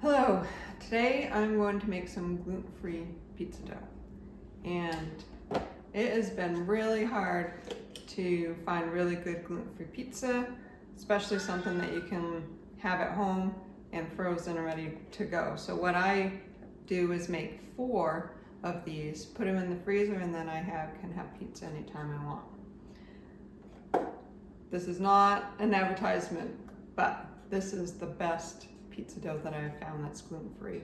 Hello, today I'm going to make some gluten-free pizza dough, and it has been really hard to find really good gluten-free pizza, especially something that you can have at home and frozen and ready to go. So what I do is make 4 of these, put them in the freezer, and then I can have pizza anytime I want. This is not an advertisement, but this is the best pizza dough that I've found that's gluten-free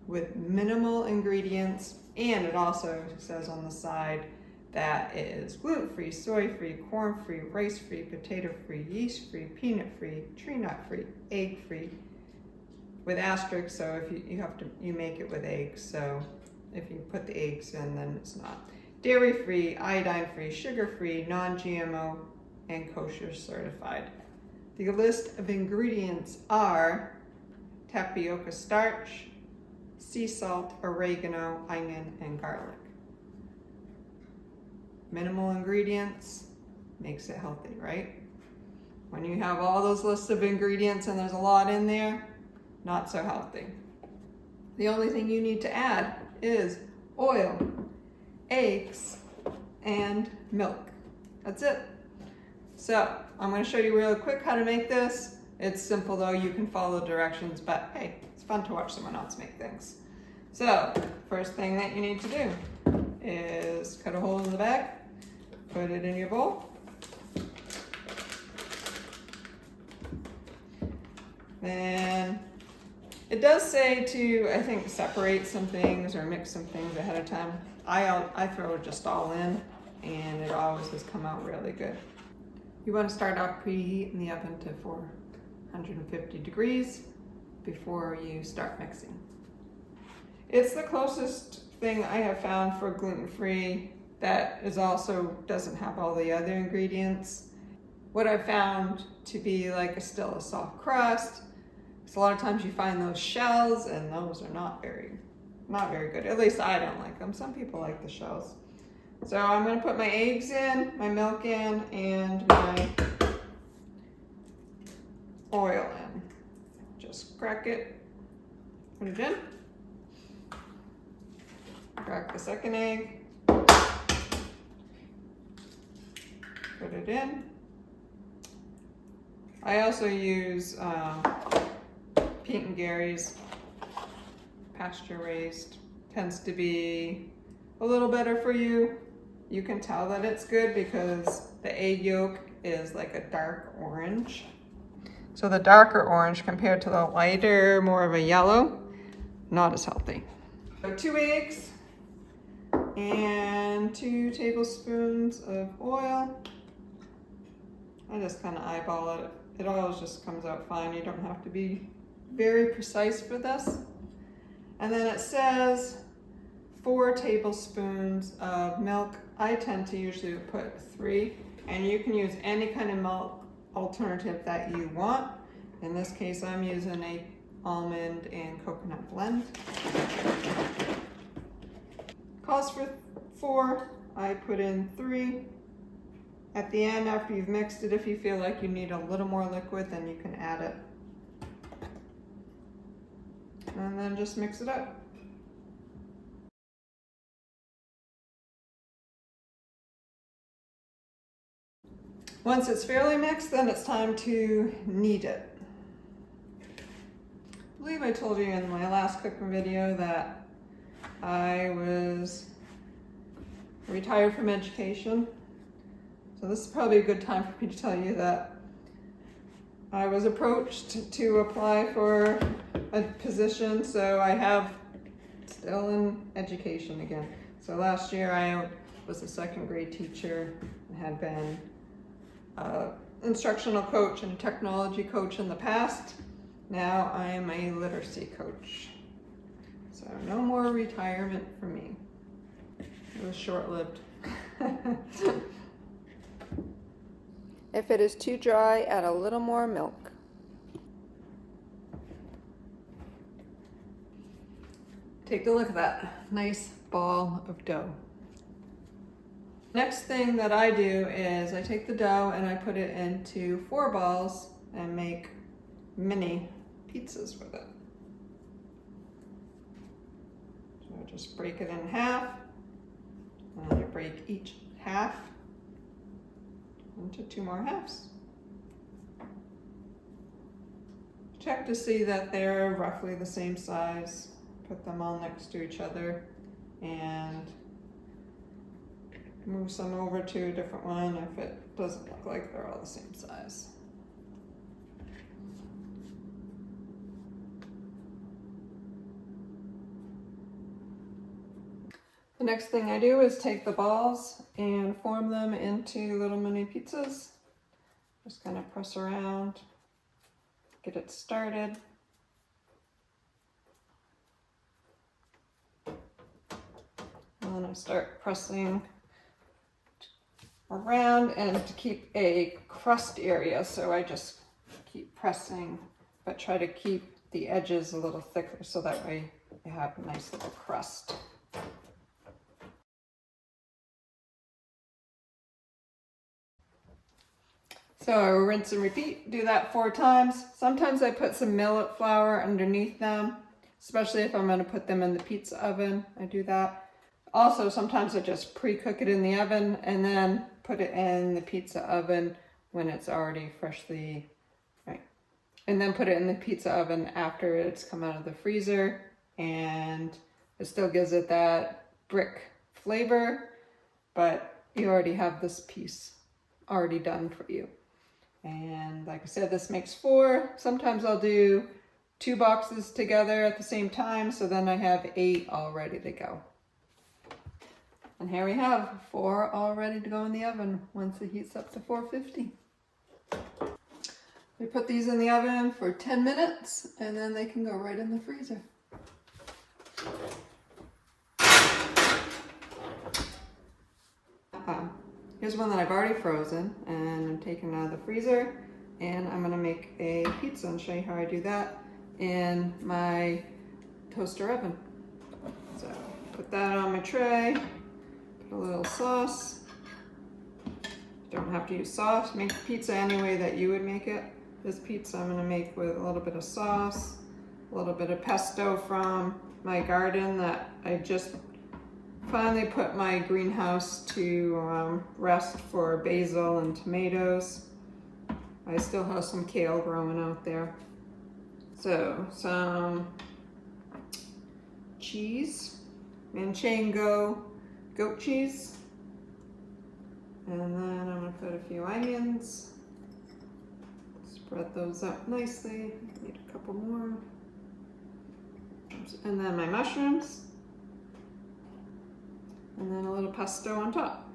with minimal ingredients, and it also says on the side that it is gluten-free, soy-free, corn-free, rice-free, potato-free, yeast-free, peanut-free, tree nut-free, egg-free, with asterisks, so if you make it with eggs, so if you put the eggs in, then it's not. Dairy-free, iodine-free, sugar-free, non-GMO, and kosher certified. The list of ingredients are tapioca starch, sea salt, oregano, onion, and garlic. Minimal ingredients makes it healthy, right? When you have all those lists of ingredients and there's a lot in there, not so healthy. The only thing you need to add is oil, eggs, and milk. That's it. So I'm going to show you real quick how to make this. It's simple though, you can follow the directions, but hey, it's fun to watch someone else make things. So, first thing that you need to do is cut a hole in the bag, put it in your bowl. Then, it does say to, I think, separate some things or mix some things ahead of time. I throw it just all in, and it always has come out really good. You want to start off preheating the oven to 450 degrees before you start mixing. It's the closest thing I have found for gluten-free that is also doesn't have all the other ingredients. What I've found to be like still a soft crust, because a lot of times you find those shells and those are not very good. At least I don't like them. Some people like the shells. So I'm going to put my eggs in, my milk in, and my oil in. Just crack it, put it in, crack the second egg, put it in. I also use Pete and Gary's pasture raised. Tends to be a little better for you. You can tell that it's good because the egg yolk is like a dark orange. So the darker orange compared to the lighter, more of a yellow, not as healthy. So 2 eggs and 2 tablespoons of oil. I just kind of eyeball it. It always just comes out fine. You don't have to be very precise for this. And then it says 4 tablespoons of milk. I tend to usually put 3, and you can use any kind of milk alternative that you want. In this case, I'm using a almond and coconut blend. Calls for 4, I put in 3. At the end, after you've mixed it, if you feel like you need a little more liquid, then you can add it. And then just mix it up. Once it's fairly mixed, then it's time to knead it. I believe I told you in my last cooking video that I was retired from education. So this is probably a good time for me to tell you that I was approached to apply for a position, so I have still in education again. So last year I was a 2nd grade teacher and had been instructional coach and technology coach in the past. Now I am a literacy coach. So no more retirement for me. It was short-lived. If it is too dry, add a little more milk. Take a look at that nice ball of dough. Next thing that I do is I take the dough and I put it into 4 balls and make mini pizzas with it. just break it in half, and then you break each half into 2 more halves. Check to see that they're roughly the same size. Put them all next to each other and move some over to a different one if it doesn't look like they're all the same size. The next thing I do is take the balls and form them into little mini pizzas. Just kind of press around, get it started. And then I start pressing around, and to keep a crust area, so I just keep pressing, but try to keep the edges a little thicker so that way you have a nice little crust. So I rinse and repeat, do that 4 times. Sometimes I put some millet flour underneath them, especially if I'm going to put them in the pizza oven. I do that. Also, sometimes I just pre-cook it in the oven and then put it in the pizza oven when it's already freshly, right? And then put it in the pizza oven after it's come out of the freezer, and it still gives it that brick flavor, but you already have this piece already done for you. And like I said, this makes 4. Sometimes I'll do 2 boxes together at the same time, so then I have 8 all ready to go. And here we have 4 all ready to go in the oven once it heats up to 450. We put these in the oven for 10 minutes and then they can go right in the freezer. Here's one that I've already frozen and I'm taking it out of the freezer, and I'm gonna make a pizza and show you how I do that in my toaster oven. So put that on my tray, put a little sauce. Don't have to use sauce, make pizza any way that you would make it. This pizza I'm gonna make with a little bit of sauce, a little bit of pesto from my garden that I just finally put my greenhouse to rest for basil and tomatoes. I still have some kale growing out there. So some cheese, Manchego goat cheese. And then I'm gonna put a few onions. Spread those out nicely. Need a couple more. And then my mushrooms. And then a little pesto on top.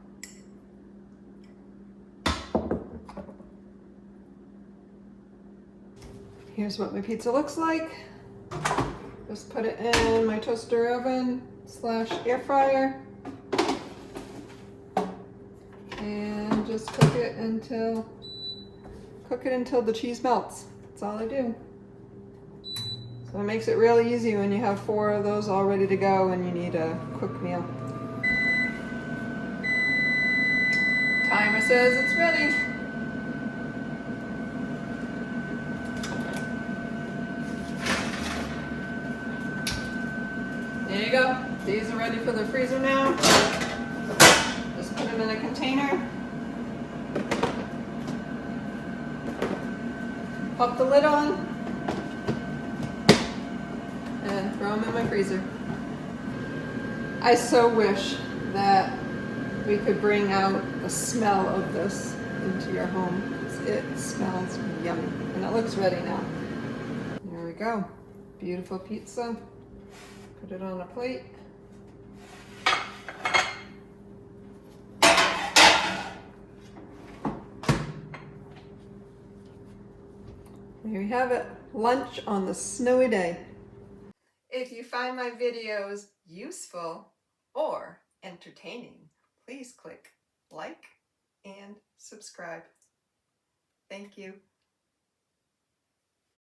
Here's what my pizza looks like. Just put it in my toaster oven / air fryer. And just cook it until the cheese melts. That's all I do. So it makes it really easy when you have 4 of those all ready to go and you need a quick meal. Timer says it's ready. There you go. These are ready for the freezer now. Just put them in a container. Pop the lid on. And throw them in my freezer. I so wish that we could bring out the smell of this into your home. It smells yummy. And it looks ready now. There we go. Beautiful pizza. Put it on a plate. There you have it. Lunch on the snowy day. If you find my videos useful or entertaining, please click like and subscribe. Thank you.